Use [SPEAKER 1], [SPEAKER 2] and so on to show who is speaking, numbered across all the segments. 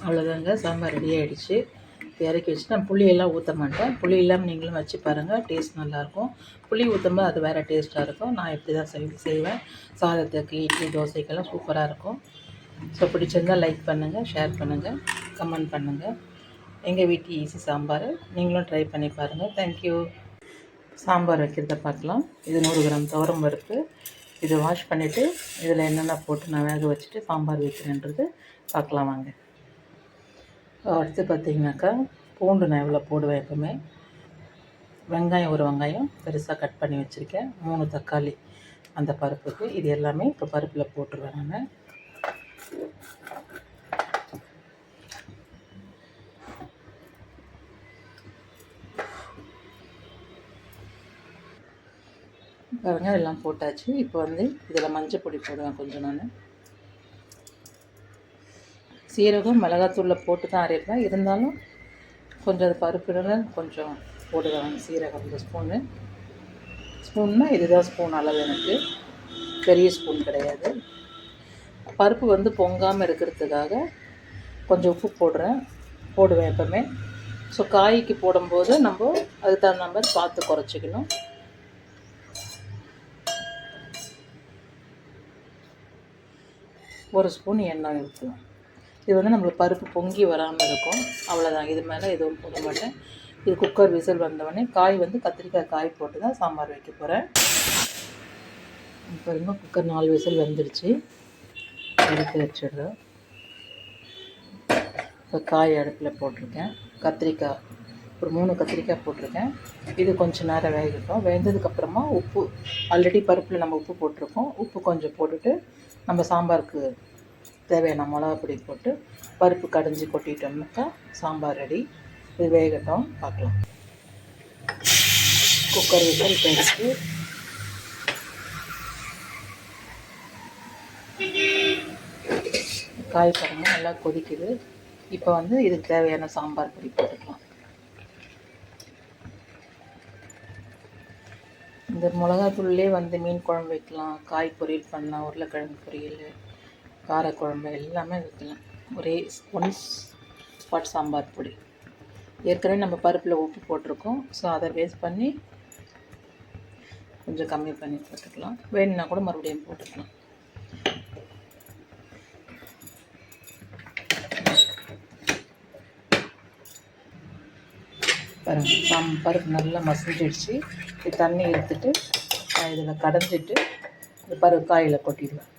[SPEAKER 1] அவ்வளோதாங்க, சாம்பார் ரெடி ஆகிடுச்சு. இறக்கி வச்சு நான் புளியெல்லாம் ஊற்ற மாட்டேன். புளி இல்லாமல் நீங்களும் வச்சு பாருங்கள், டேஸ்ட் நல்லாயிருக்கும். புளி ஊற்றும்போது அது வேறு டேஸ்ட்டாக இருக்கும். நான் இப்படி தான் செய்வேன். சாதத்துக்கு, இட்லி, தோசைக்கெல்லாம் சூப்பராக இருக்கும். ஸோ பிடிச்சிருந்தால் லைக் பண்ணுங்கள், ஷேர் பண்ணுங்கள், கமெண்ட் பண்ணுங்கள். எங்கள் வீட்டு ஈஸி சாம்பார் நீங்களும் ட்ரை பண்ணி பாருங்கள். தேங்க்யூ. சாம்பார் வைக்கிறத பார்க்கலாம். இது 100 கிராம் துவரம் பருப்பு. இதை வாஷ் பண்ணிவிட்டு இதில் என்னென்ன போட்டு நான் வேக வச்சுட்டு சாம்பார் வைக்கிறேன்றது பார்க்கலாம் வாங்க. அடுத்து பார்த்திங்கனாக்கா பூண்டு நான் எவ்வளோ போடுவேன் எப்பவுமே. வெங்காயம், ஒரு வெங்காயம் பெருசாக கட் பண்ணி வச்சுருக்கேன். 3 தக்காளி அந்த பருப்புக்கு. இது எல்லாமே இப்போ பருப்பில் போட்டுருவேன் நான். பாருங்கள், எல்லாம் போட்டாச்சு. இப்போ வந்து இதில் மஞ்சள் பொடி போடுவேன் கொஞ்சம். நான் சீரகம், மிளகாத்தூளில் போட்டு தான் அரைப்பேன். இருந்தாலும் கொஞ்சம் அது பருப்புல கொஞ்சம் போடுவேன் சீரகம். இந்த ஸ்பூன்னா இதுதான் ஸ்பூன் அளவு, எனக்கு பெரிய ஸ்பூன் கிடையாது. பருப்பு வந்து பொங்காமல் இருக்கிறதுக்காக கொஞ்சம் உப்பு போடுவேன் எப்போவுமே. ஸோ காய்க்கு போடும்போது நம்ம அதுக்கு தகுந்த மாதிரி பார்த்து குறைச்சிக்கணும். ஒரு ஸ்பூன் எண்ணெய் ஊற்றுவோம். இது வந்து நம்மளுக்கு பருப்பு பொங்கி வராமல் இருக்கும். அவ்வளோதான். இது மேலே எதுவும் போட மாட்டேன். இது குக்கர் விசில் வந்தவொடனே காய் வந்து கத்திரிக்காய் காய் போட்டு தான் சாம்பார் வைக்க போகிறேன். பாருங்க, குக்கர் 4 விசில் வந்துடுச்சு. எடுத்து வச்சிடுறேன். இப்போ காய் அடுப்பில் போட்டிருக்கேன். கத்திரிக்காய் ஒரு 3 கத்திரிக்காய் போட்டிருக்கேன். இது கொஞ்சம் நேரம் வேகட்டும். வெந்ததுக்கப்புறமா உப்பு, ஆல்ரெடி பருப்பில் நம்ம உப்பு போட்டிருக்கோம். உப்பு கொஞ்சம் போட்டுட்டு நம்ம சாம்பாருக்கு தேவையான மிளகா பொடி போட்டு பருப்பு கடைஞ்சி கொட்டிட்டோம்னாக்கா சாம்பார் ரெடி. இது வேகட்டும், பார்க்கலாம். குக்கர் விசில் போயிடுச்சு. காய் பாருங்கள் நல்லா கொதிக்குது. இப்போ வந்து இதுக்கு தேவையான சாம்பார் பொடி போட்டுக்கலாம். இந்த மிளகாத்தூள்லேயே வந்து மீன் குழம்பு வைக்கலாம், காய் பொரியல் பண்ணலாம், உருளைக்கிழங்கு பொரியல், காரக்குழம்பு எல்லாமே வைக்கலாம். ஒரே 1 ஸ்பாட் சாம்பார் பொடி. ஏற்கனவே நம்ம பருப்பில் உப்பு போட்டிருக்கோம். ஸோ அதை வேஸ்ட் பண்ணி கொஞ்சம் கம்மி பண்ணி போட்டுக்கலாம். வேணும்னா கூட மறுபடியும் போட்டுக்கலாம். பாருங்கள், பருப்பு நல்லா மசிஞ்சிடுச்சு. இது தண்ணி எடுத்துட்டு இதில் கடைஞ்சிட்டு இந்த பருப்பு காயில் கொட்டிடுவேன்.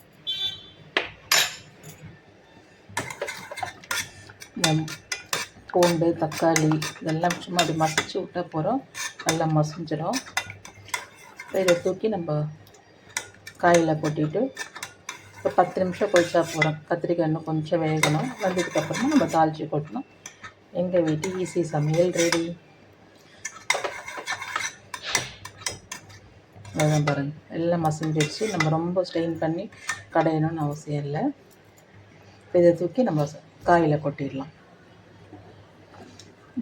[SPEAKER 1] பூண்டு, தக்காளி இதெல்லாம் சும்மா அப்படி மசிச்சு விட்டா போகிறோம். நல்லா மசிஞ்சிடும். இதை தூக்கி நம்ம காயில் கொட்டிட்டு ஒரு 10 நிமிஷம் கொதிச்சா போகிறோம். கத்திரிக்காய் இன்னும் கொஞ்சம் வேகணும். வந்ததுக்கப்புறமா நம்ம தாளித்து கொட்டணும். எங்கள் வீட்டு ஈஸி சமையல் ரெடி. அதான் பாருங்கள், எல்லாம் மசிஞ்சிடுச்சு. நம்ம ரொம்ப ஸ்ட்ரெயின் பண்ணி கடையணும்னு அவசியம் இல்லை. இதை தூக்கி நம்ம காயில் கொட்டிடலாம்.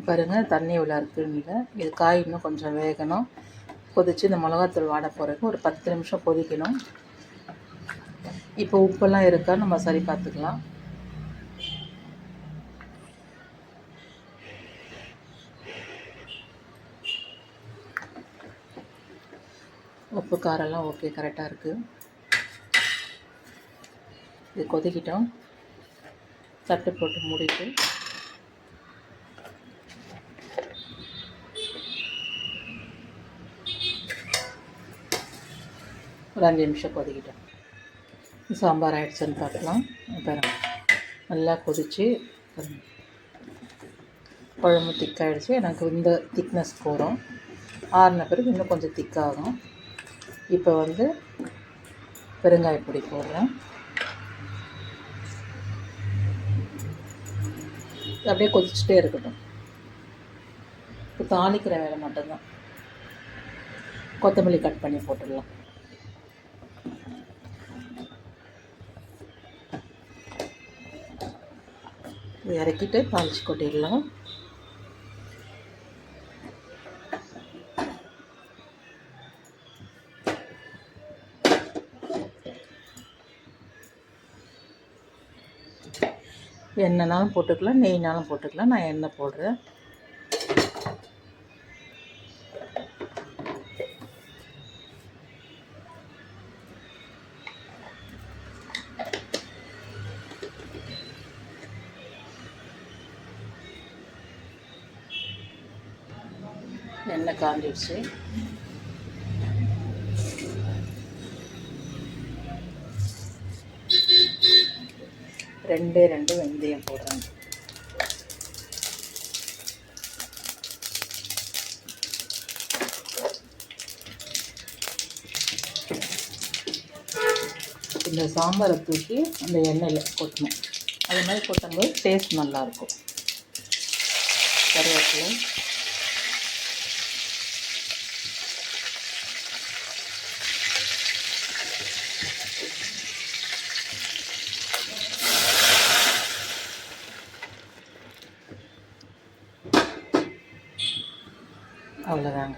[SPEAKER 1] பாருங்கள், தண்ணி இவ்வளோ இருக்குன்னு இல்லை. இது காய் இன்னும் கொஞ்சம் வேகணும். கொதித்து இந்த மிளகாத்தூள் வாட போகிறதுக்கு ஒரு 10 நிமிஷம் கொதிக்கணும். இப்போ உப்பெல்லாம் இருக்கா நம்ம சரி பார்த்துக்கலாம். உப்பு காரெல்லாம் ஓகே, கரெக்டாக இருக்குது. இது கொதிக்கிட்டோம். தட்டு போட்டு மூடிட்டு ஒரு 5 நிமிஷம் கொதிக்கிட்டோம். சாம்பார் ஆகிடுச்சுன்னு பார்க்கலாம். பாருங்கள், நல்லா கொதித்து குழம்பு திக்காகிடுச்சு. எனக்கு இந்த திக்னஸ் போகிறோம். ஆறின பிறகு இன்னும் கொஞ்சம் திக்காகும். இப்போ வந்து பெருங்காயப்பொடி போடுறேன். அப்படியே கொதிச்சுட்டே இருக்கட்டும். இப்போ தாளிக்கிற வேலை மட்டும்தான். கொத்தமல்லி கட் பண்ணி போட்டுடலாம். இறக்கிட்டு தாளிச்சு கொட்டிடலாம். எண்ணெய்னாலும் போட்டுக்கலாம், நெய்னாலும் போட்டுக்கலாம். நான் எண்ணெய் போடுறேன். எண்ணெய் காஞ்சிடுச்சு. ரெண்டு வெந்தயம் போடுறேன். இந்த சாம்பாரை தூக்கி அந்த எண்ணெயில் கொட்டணும். அது மாதிரி கொட்டும்போது டேஸ்ட் நல்லாயிருக்கும். கருவேப்பிலை, அவ்வளோதாங்க.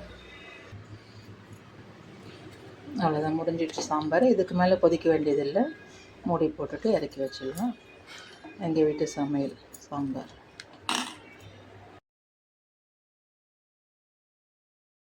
[SPEAKER 1] அவ்வளோதான், முடிஞ்சிடுச்சு சாம்பார். இதுக்கு மேலே கொதிக்க வேண்டியதில்லை. மூடி போட்டுட்டு இறக்கி வச்சிடலாம். எங்கள் வீட்டு சமையல் சாம்பார்.